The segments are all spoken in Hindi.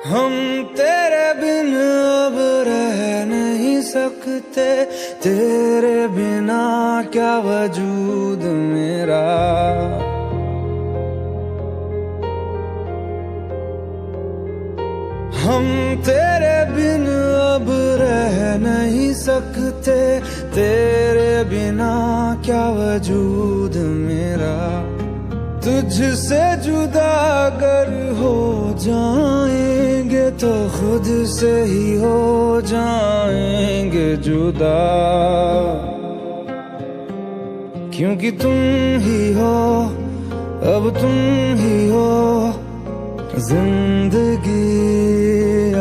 हम तेरे बिन अब रह नहीं सकते, तेरे बिना क्या वजूद मेरा। हम तेरे बिन अब रह नहीं सकते, तेरे बिना क्या वजूद मेरा। तुझसे जुदा अगर हो जाएंगे तो खुद से ही हो जाएंगे जुदा, क्योंकि तुम ही हो, अब तुम ही हो जिंदगी,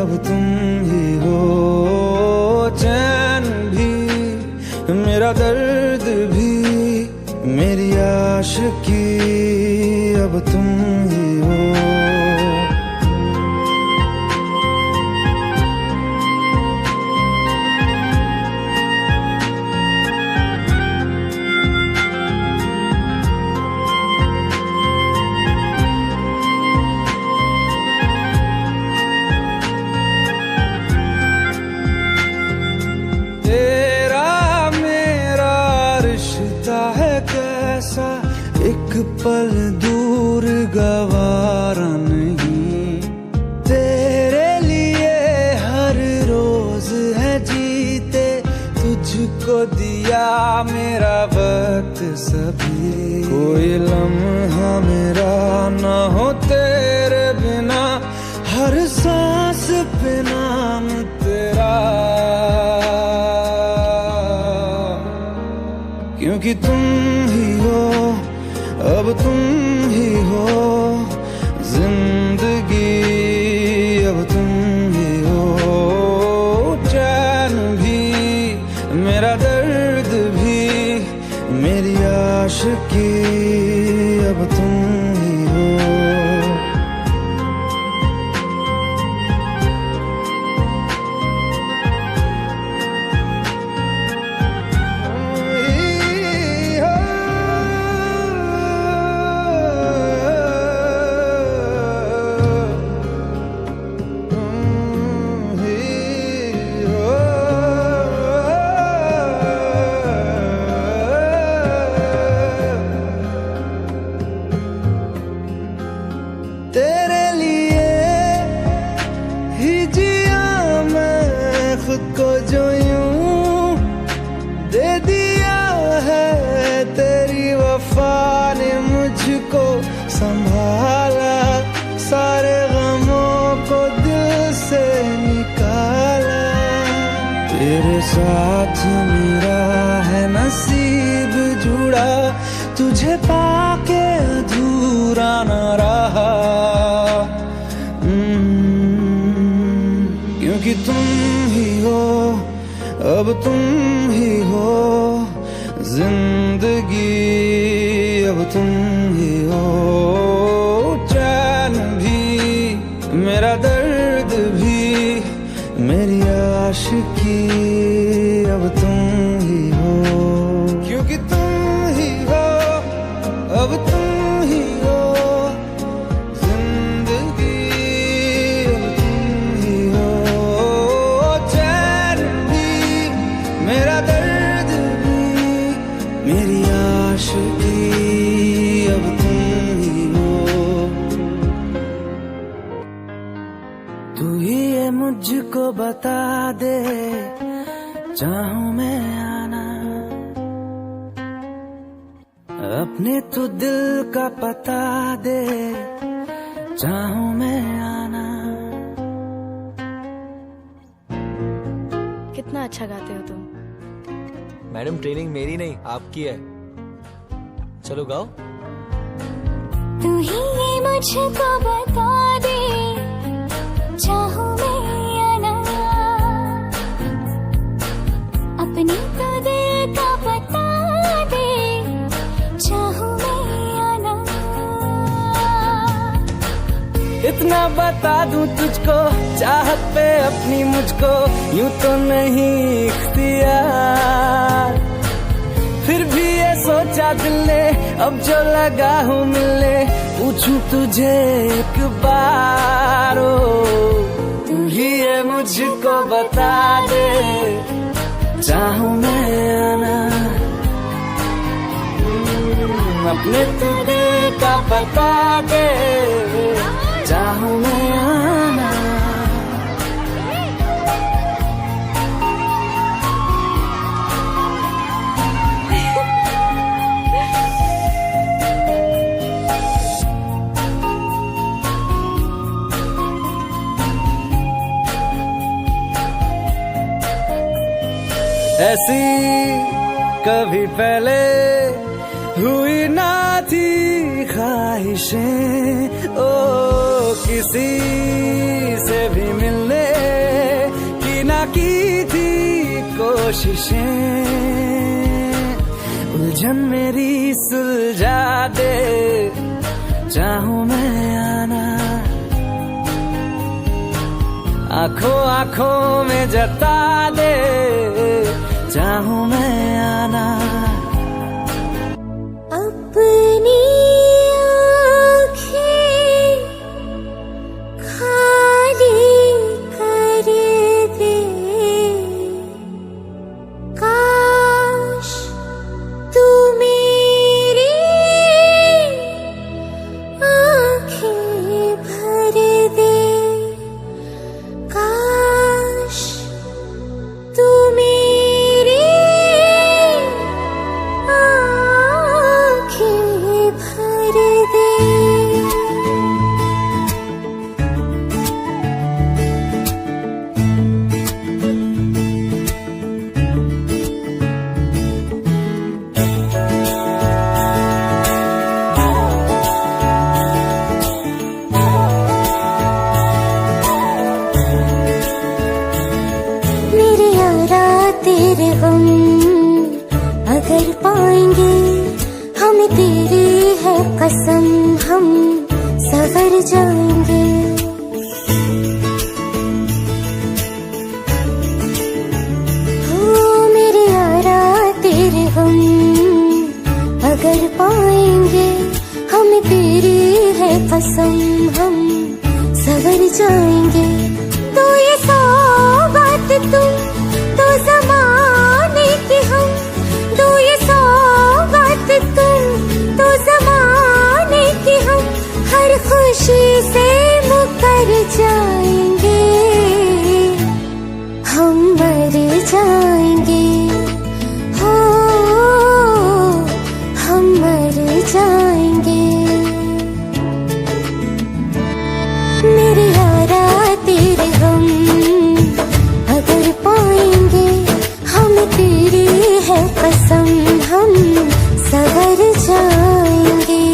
अब तुम ही हो। चैन भी मेरा दर्द भी मेरी आशिकी, अब तुम ही हो। एक पल दूर गवारा नहीं, तेरे लिए हर रोज है जीते, तुझको दिया मेरा वक्त सभी। कोई लम्हा मेरा ना हो तेरे बिना, हर सांस पे नाम तेरा, क्योंकि तुम ही हो, अब तुम ही हो जिंदगी, अब तुम ही हो। चैन भी मेरा दर्द भी मेरी आशिकी, अब तुम ही हो। तेरे लिए ही जिया मैं खुद को, जो यूं दे दिया है तेरी वफा ने मुझको संभाला, सारे गमों को दिल से निकाला। तेरे साथ मेरा है नसीब जुड़ा, तुझे पाके अधूरा न रहा, क्योंकि तुम ही हो, अब तुम ही हो जिंदगी, अब तुम ही हो। चैन भी मेरा दर्द भी मेरी आशिकी, अब तुम ही हो, क्योंकि तुम ही हो, अब तुम ही हो जिंदगी, अब तुम ही हो। चैन भी मेरा दर्द भी मेरी आशिकी, अब तुम ही हो। तू ही ये मुझको बता दे, चाहूं मैं आना, अपने तू दिल का पता दे, चाहूं मैं आना। कितना अच्छा गाते हो तुम। मैडम ट्रेनिंग मेरी नहीं आपकी है, चलो गाओ। तू ही ये मुझको बता दे, चाहूं मैं आना, अपनी तो दिल का पता दे, चाहूं मैं आना। इतना बता दूं तुझको, चाहत पे अपनी मुझको यूं तो नहीं इख्तियार, फिर भी ये सोचा दिल ने अब जो लगा हूँ मिलने, पूछूं तुझे एक बार। ओ भी ये मुझको बता दे, चाहूं मैं आना अपने तू दिल का बता दे, चाहूं मैं आना। ऐसी कभी पहले हुई ना थी ख्वाहिशें, ओ किसी से भी मिलने की ना की थी कोशिशें, उलझन मेरी सुलझा दे, चाहूं मैं आना आंखों आंखों में जता दे, चाहूं मैं आना। अपनी आँखें खाली कर दे, काश तू मेरी आँखें भर दे, काश तू मेरी आँखें भर दे। मेरे यारा तेरे गम अगर पाएंगे, हमें तेरी है कसम, हम सवर जाएंगे। हो मेरे यारा तेरे गम अगर पाएंगे, हमें तेरी है कसम, हम सवर जाएंगे। तो ये सौगात तुम तो ज़माने की हम, तो ये सौगात तुम तो ज़माने की हम, हर खुशी से मुकर जाएंगे, हम मर जाएंगे, हो हम मर जाएंगे। मेरे यारा तेरे गम अगर पाएंगे, हम तेरी है कसम, हम सवर जाएंगे।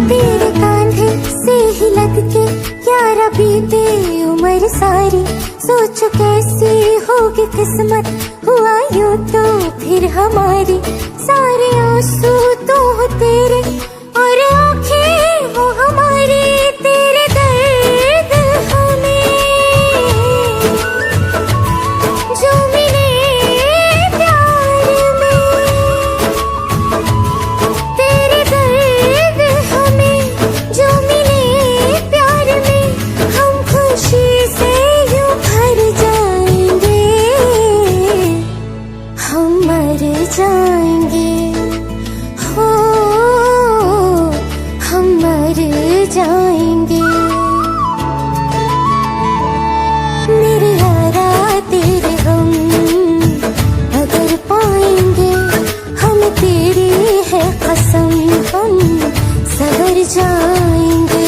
तेरे कांधे से ही लग के यारा बीते उम्र सारी, सोचो कैसी होगी किस्मत, हुआ यूं तो फिर हमारी, सारे आंसू तो हो तेरे और आंखें हो हमारी, तेरे दर्द हमें जो मिले प्यार में, तेरे दर्द हमें जो मिले प्यार में, हम खुशी से यूं भर जाएंगे, हम मर जाएंगे, हो हम मर जाएंगे। मेरे यारा तेरे गम अगर पाएंगे, हम तेरी है कसम, हम सवर जाएंगे।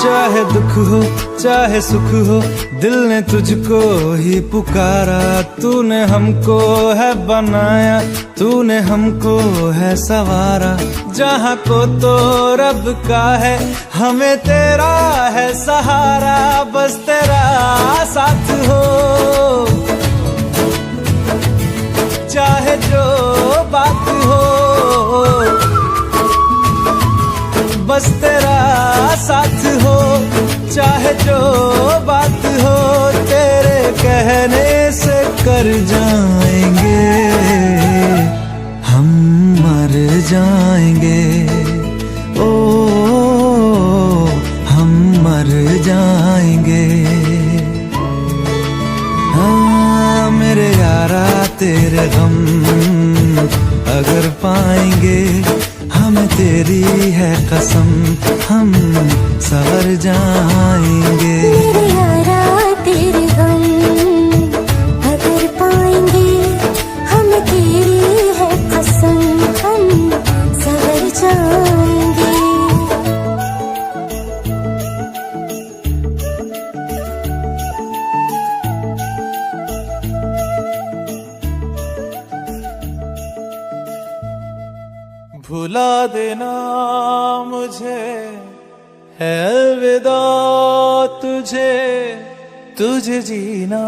चाहे दुख हो चाहे सुख हो, दिल ने तुझको ही पुकारा, तूने हमको है बनाया, तूने हमको है सवारा, जहाँ को तो रब का है, हमें तेरा है सहारा, बस तेरा साथ हो। चाहे जो बात हो, बस तेरा साथ हो। चाहे जो बात हो, तेरे कहने से कर जाएंगे, हम मर जाएंगे। ओ हम मर जाएंगे। हाँ मेरे यारा तेरे गम अगर पाएंगे, हमें तेरी है कसम, हम सवर जाएंगे। मेरे यारा तेरे गम अगर पाएंगे, हमें तेरी है कसम, हम सवर जाएंगे। भुला देना मुझे है अलविदा तुझे, तुझे जीना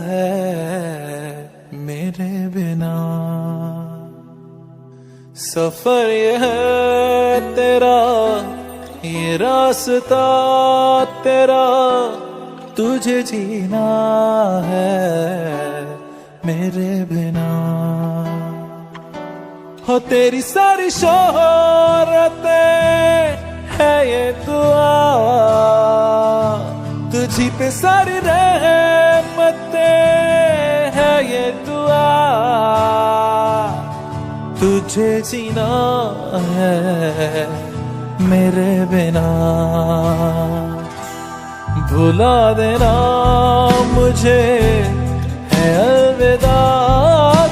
है मेरे बिना। सफर ये है तेरा, ये रास्ता तेरा, तुझे जीना है मेरे बिना। हो तेरी सारी शोहरतें है ये दुआ, तुझी पे सारी रहमतें है ये दुआ। तुझे जीना है मेरे बिना। भुला देना मुझे है अलविदा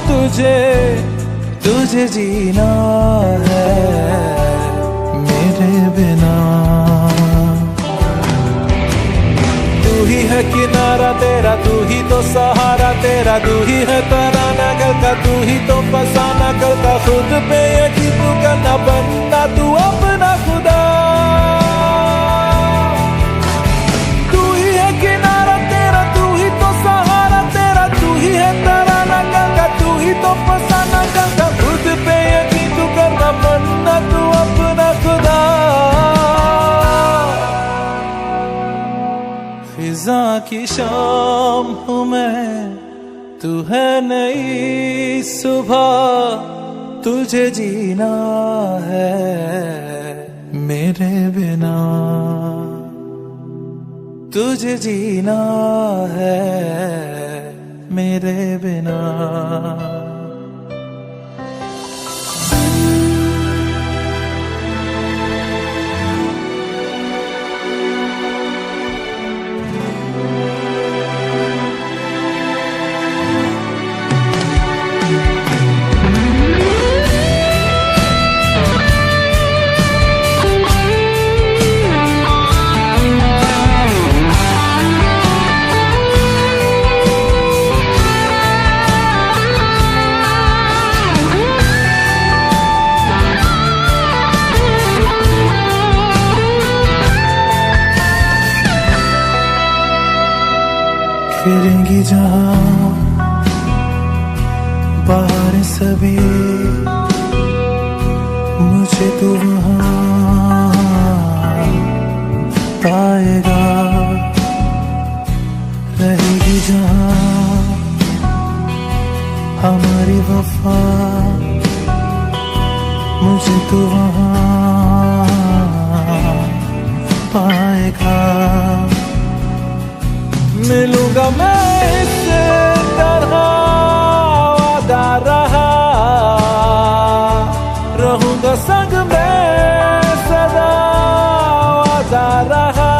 तुझे, तुझे जीना है मेरे बिना। तू ही है किनारा तेरा, तू ही तो सहारा तेरा, तू ही है तराना गल का, तू ही तो फसाना गल का। खुद पे यकीन तू करना, बनना तू अपना खुदा। तू ही है किनारा तेरा, तू ही तो सहारा तेरा, तू ही है तराना गल का, तू ही तो फसाना गल का। खुद पे यकीन तू करना, बनना तू अपना खुदा। फिजा की शाम हूँ मैं, तू है नई सुबह, तुझे जीना है मेरे बिना। तुझे जीना है मेरे बिना। फिरेंगी जहाँ बाहर सभी, मुझे तू वहाँ पाएगा। रहेगी जहाँ हमारी वफा, मुझे तू वहाँ पाएगा। मिलूंगा मैं इस तरह वादा रहा, रहूंगा संग में सदा वादा रहा।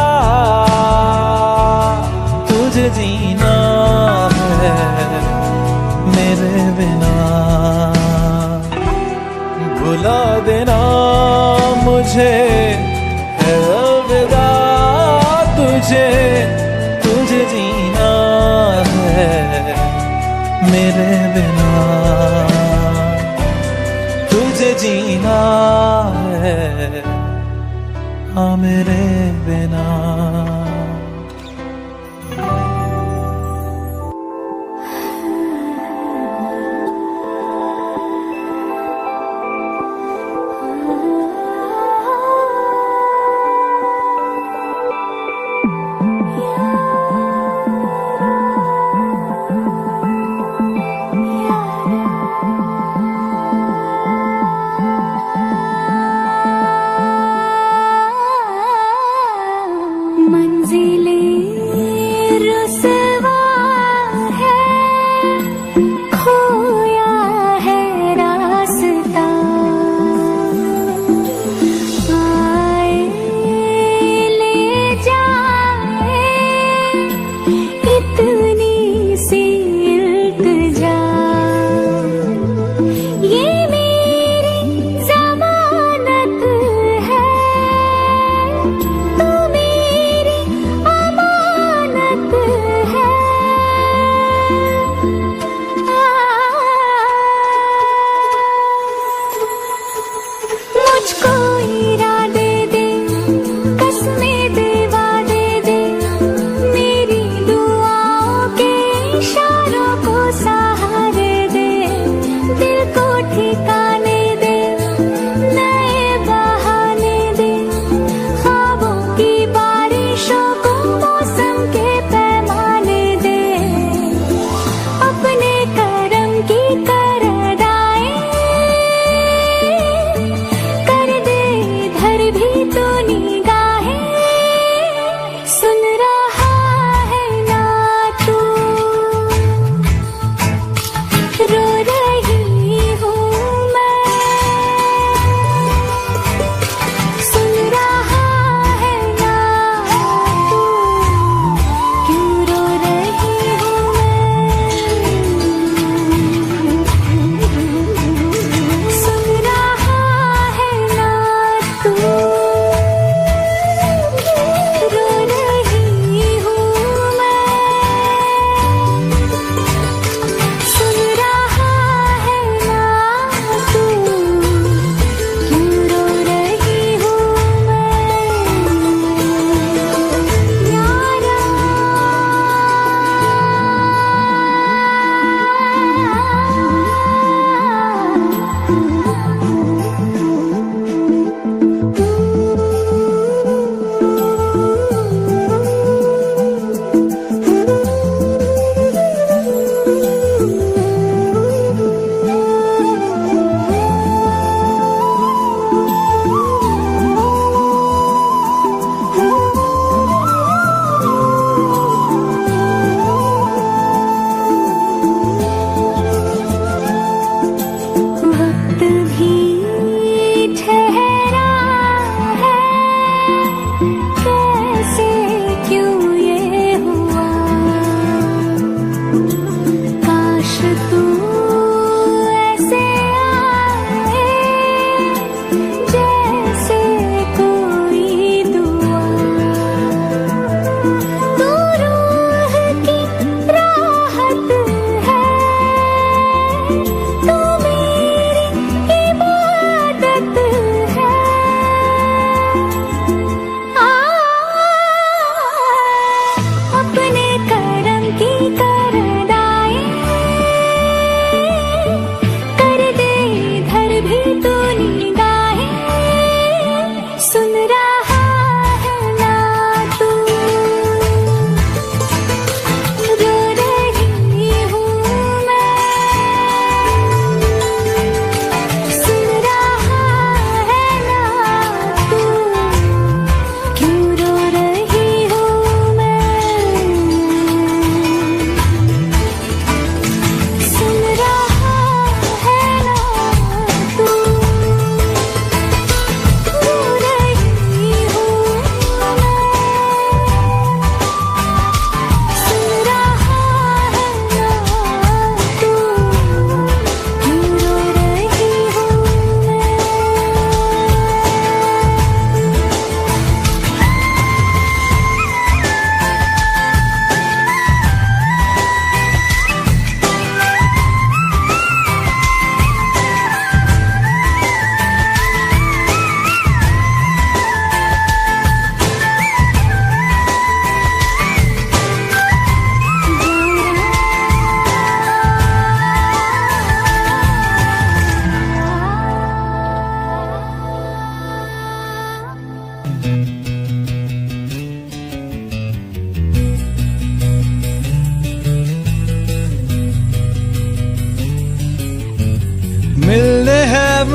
तुझे जीना है मेरे बिना। भुला देना मुझे है अलविदा तुझे, तुझे जीना है मेरे बिना। तुझे जीना है हाँ मेरे बिना। मंजिलें रुसवा है, खोया है रास्ता, आए ले जाए इतनी सी इल्तिजा, ये मेरी जमानत है, तू मेरी अमानत है। मुझको इरादे दे, कसमें दे, वादे दे, मेरी दुआओं के इशारों को सहारे दे, दिल को ठिकाने दे, नए बहाने दे, ख्वाबों की बारिशों को मौसम के पैमाने दे, अपने करम की करदाएं कर दे इधर भी तो निगाहें, सुन रहा है ना तू, रो रही हूँ मैं, सुन रहा है ना तू, क्यों रो रही हूँ मैं, सुन रहा है ना तू।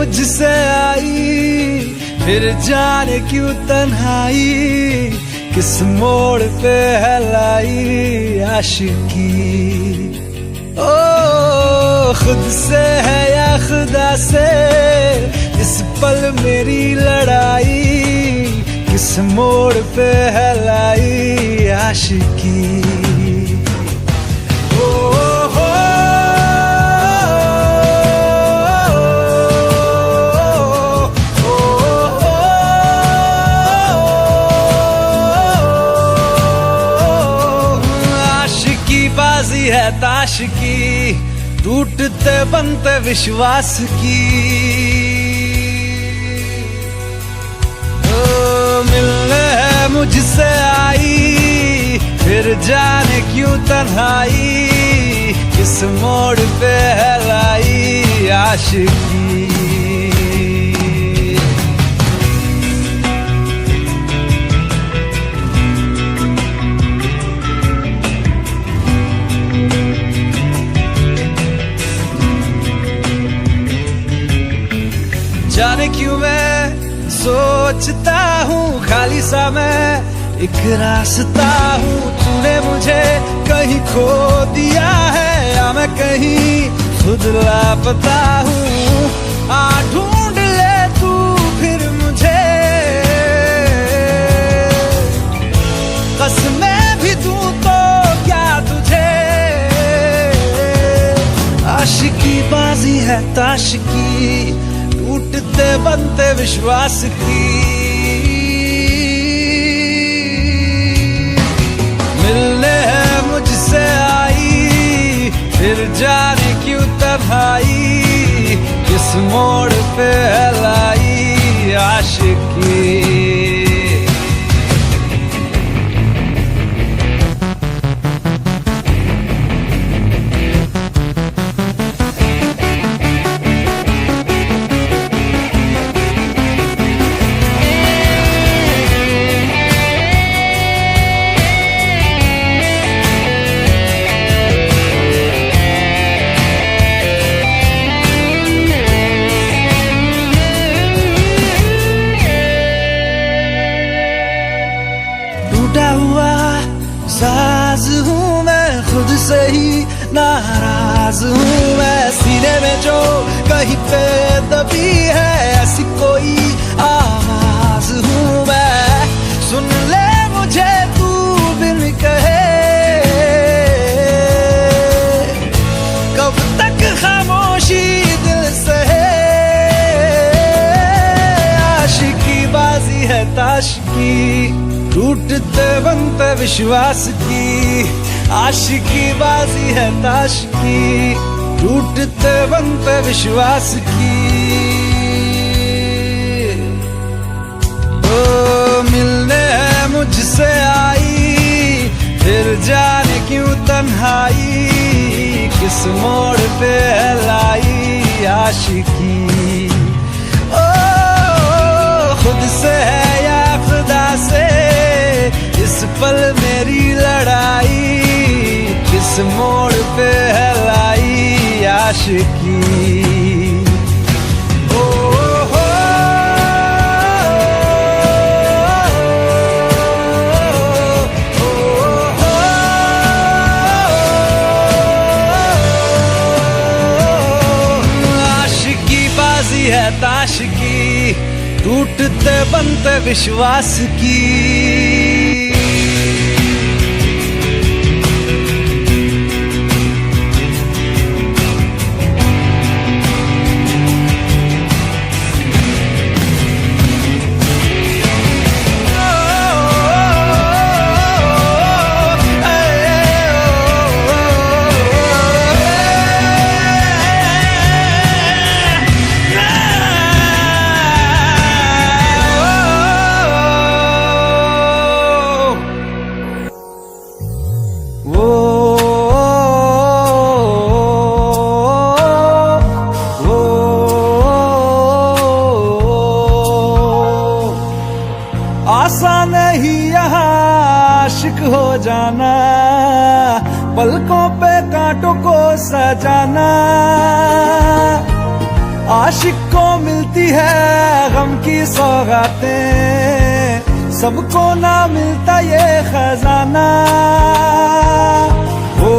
मुझसे आई, फिर जाने क्यों तन्हाई, किस मोड़ पे है लाई आशिकी। ओ खुद से है या खुदा से, इस पल मेरी लड़ाई, किस मोड़ पे है लाई आशिकी। बाजी है ताश की, टूटते बनते विश्वास की। मिलने है मुझसे आई, फिर जाने क्यों तन्हाई, किस मोड़ पे है लाई आशिकी। जाने क्यों मैं सोचता हूँ खाली सा मैं एक रास्ता हूँ, तूने मुझे कहीं खो दिया है या मैं कहीं खुद लापता हूँ। आ ढूंढ ले तू फिर मुझे, कसमें भी दूँ तो क्या तुझे। आशिकी बाजी है ताश की, टूटते बनते विश्वास की। मिलने है मुझसे आई, फिर जाने क्यों तन्हाई, किस मोड़ पे है लाई आशिकी। टूटा हुआ साज हूँ मैं, खुद से ही नाराज हूँ मैं। सीने में जो कहीं पे दबी है ऐसी कोई आवाज हूँ मैं। सुन ले मुझे तू बिन कहे, कब तक खामोशी दिल सहे। आशिकी बाजी है ताश की, टूटते बनते विश्वास की। आशिकी बाजी है ताश की, टूटते बनते विश्वास की। ओ मिलने है मुझसे आई, फिर जाने क्यों तन्हाई, किस मोड़ पे है लाई आशिकी। ओ खुद से है या खुदा से, इस पल मेरी लड़ाई, किस मोड़ पे है लाई आशिकी। ओ हो आशिकी बाजी है ताश की, टूटते बनते विश्वास की। आसान नहीं यहाँ आशिक हो जाना, पलकों पे कांटों को सजाना। आशिक को मिलती है गम की सौगातें, सबको ना मिलता ये खजाना। ओ,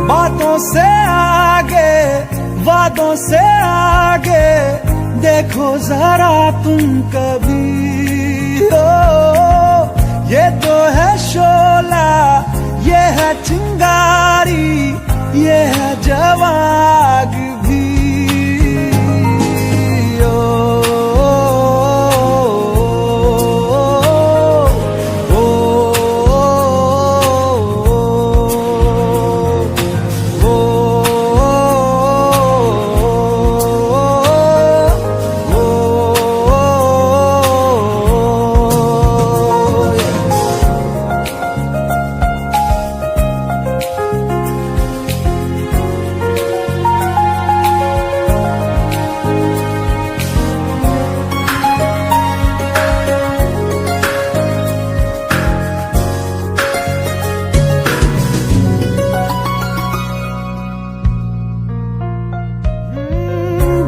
बातों से आगे, वादों से आगे, देखो जरा तुम कभी। ओ, ये तो है शोला, ये है चिंगारी, ये है जवाग भी। ओ,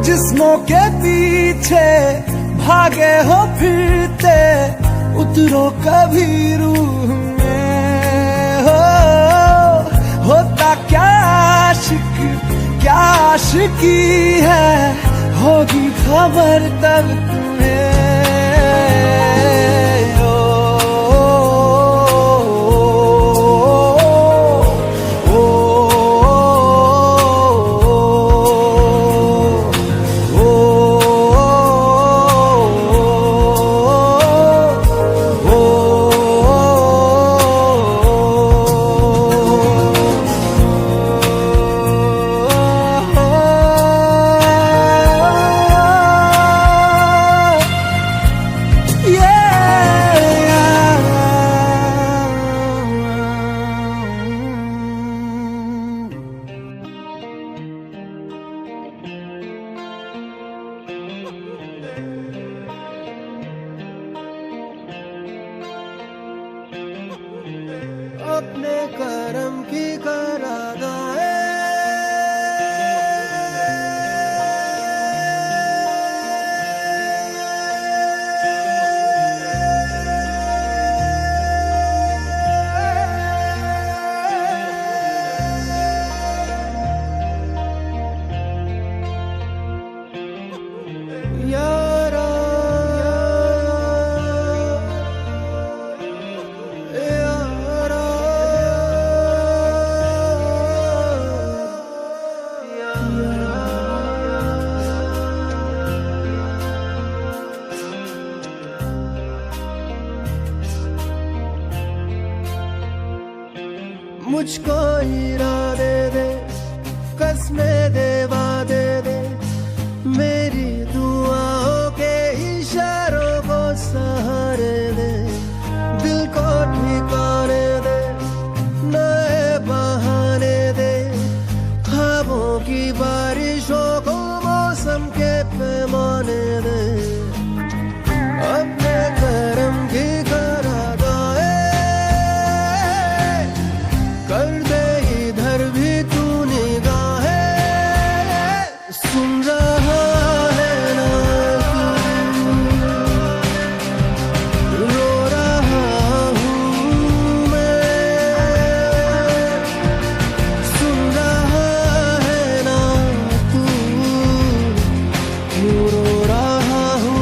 जिस्मों के पीछे भागे हो फिरते, उतरो कभी रूह में। होता क्या आशिक, क्या आशिकी है, होगी खबर तब तुम्हें। अपने करम की करादाए, यारा मुझको इरादे दे, कसमें दे, वादे दे, मेरी दुआओं के इशारों को सहारे दे, दिल को ठिकाने दे, नए बहाने दे, ख्वाबों की बारिशों को मौसम के पैमाने दे। अपने करम की करादाए कर दे, इधर भी तू निगाहें, सुन रहा है ना तू, रो रहा हूँ मैं, सुन रहा है ना तू, रो रहा हूँ।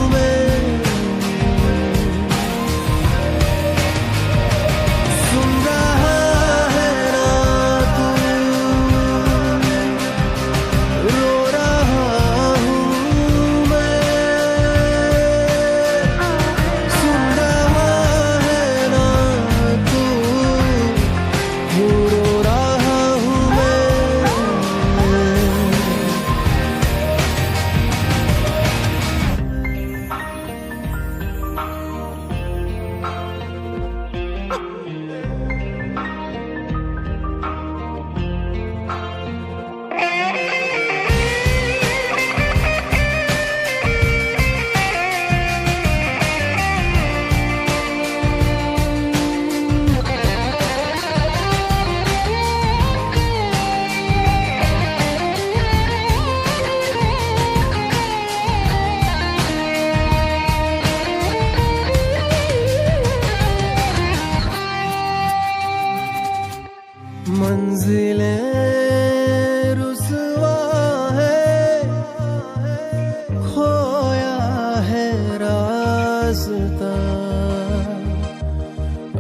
रास्ता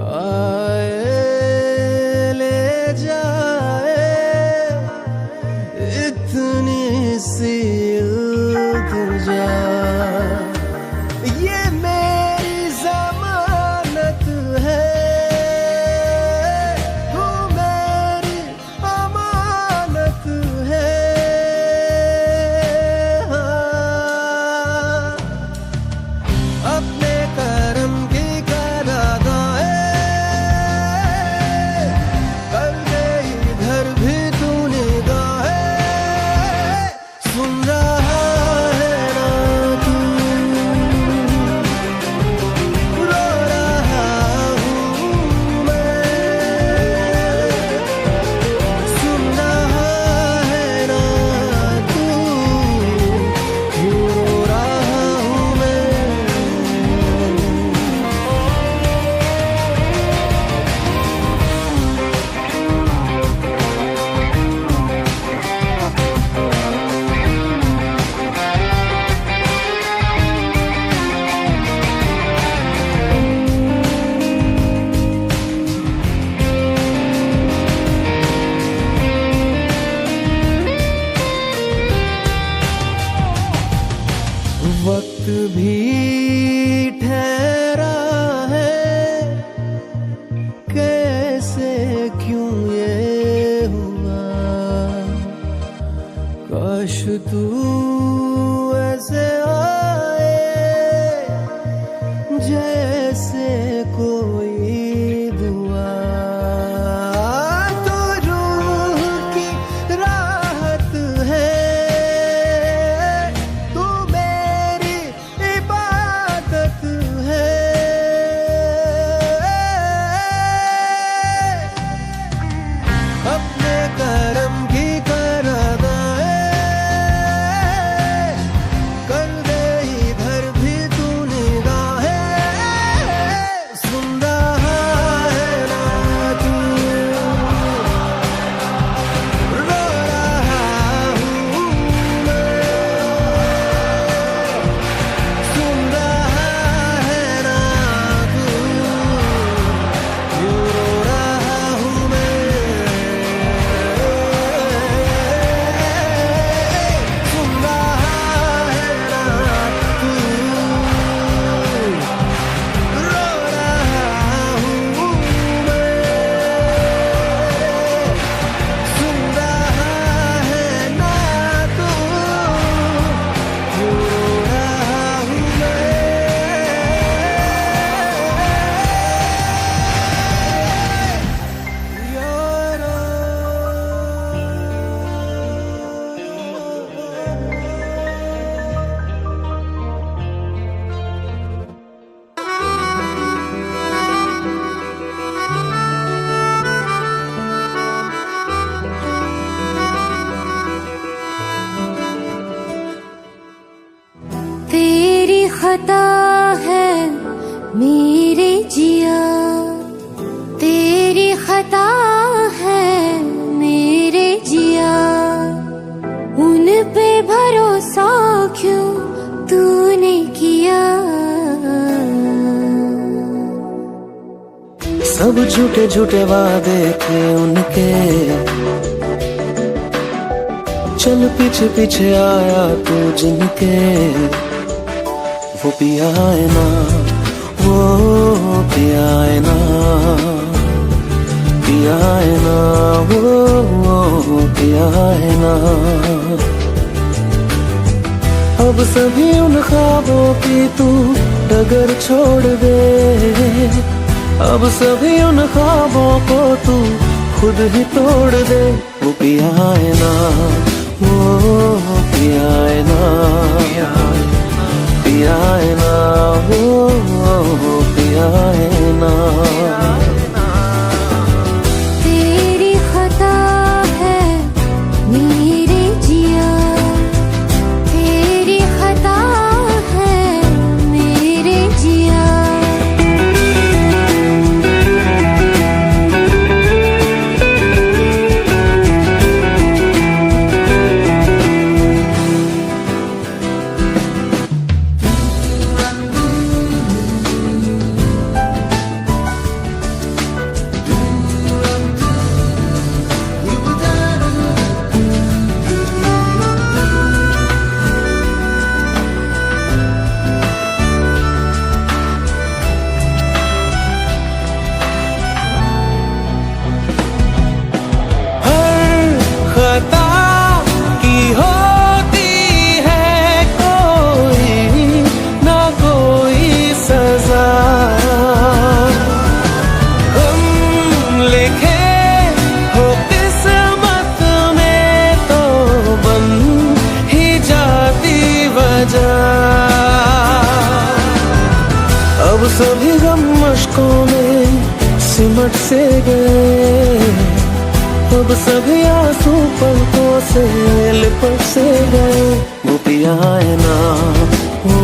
आए ले जाए इतनी सी इल्तिजा ये मेरी जमानत है तू मेरी अमानत है हाँ। अपने करम की करादाए कर दे इधर भी तू निगाहें सुन रहा है ना तू रो रहा हूँ मैं सुन रहा है ना तू क्यों रो रहा हूँ मैं वक्त भी ठहरा है कैसे क्यों ये हुआ काश तू ऐसे आए जैसे कोई दुआ तो रूह की राहत है तू मेरी इबादत है अपने करम की करादाए कर दे इधर भी तू निगाहें सुन रहा है ना तू रो रहा हूँ मैं सुन रहा है ना तू क्यों रो रहा हूँ मैं सुन रहा है ना तू रो रहा हूँ मैं सुन रहा है ना तू क्यों रो रहा हूँ मैं यारा तेरी खता है मेरे जिया तेरी खता है मेरे जिया उन पे भरोसा क्यों तूने किया सब झूठे झूठे वादे थे उनके चल पीछे पीछे आया तू जिनके वो पिया है ना वो पिया है ना पिया है ना वो पिया है ना अब सभी उन ख्वाबों की तू डगर छोड़ दे अब सभी उन ख्वाबों को तू खुद ही तोड़ दे वो पिया है ना वो पिया है ना पिया है ना वो पिया है ना तेरी खता है मेरे जिया तेरी खता है मेरे जिया सभी गम मशकों में सिमट से गए, अब सभी आंसू पलकों से लिपट से गए। वो पिया है ना, वो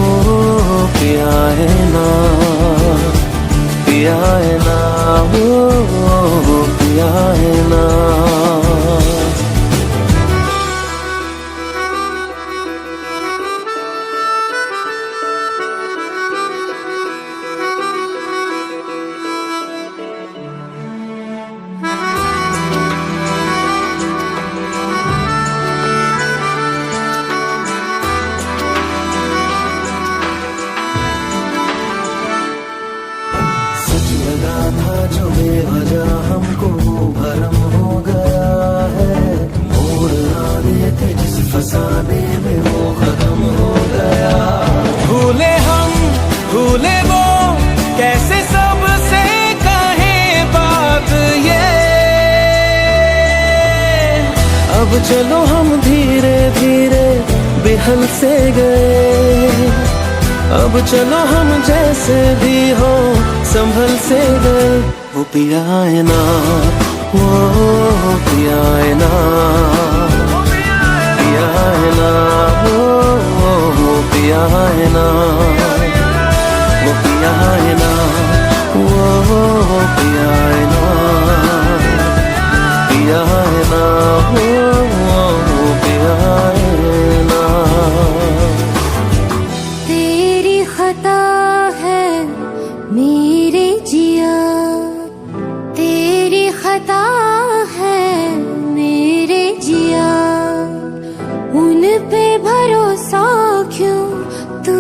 पिया है ना, पिया है ना, वो पिया है ना। सच लगा था जो बेवजह हमको भरम हो गया है, मोड़ आने थे जिस फसाने में वो खत्म हो गया। भूले हम भूले वो, कैसे सबसे कहे बात ये। अब चलो हम धीरे धीरे बेहल से गए, अब चलो हम जैसे भी हो संभल से गए। वो पिया है ना, वो पिया है ना, पिया है ना, वो पिया है ना, वो पिया है ना, वो पिया है ना, पिया है ना, वो पिया है ना। तेरी खता है मेरे जिया, तेरी खता है मेरे जिया, उन पे भरोसा क्यों तू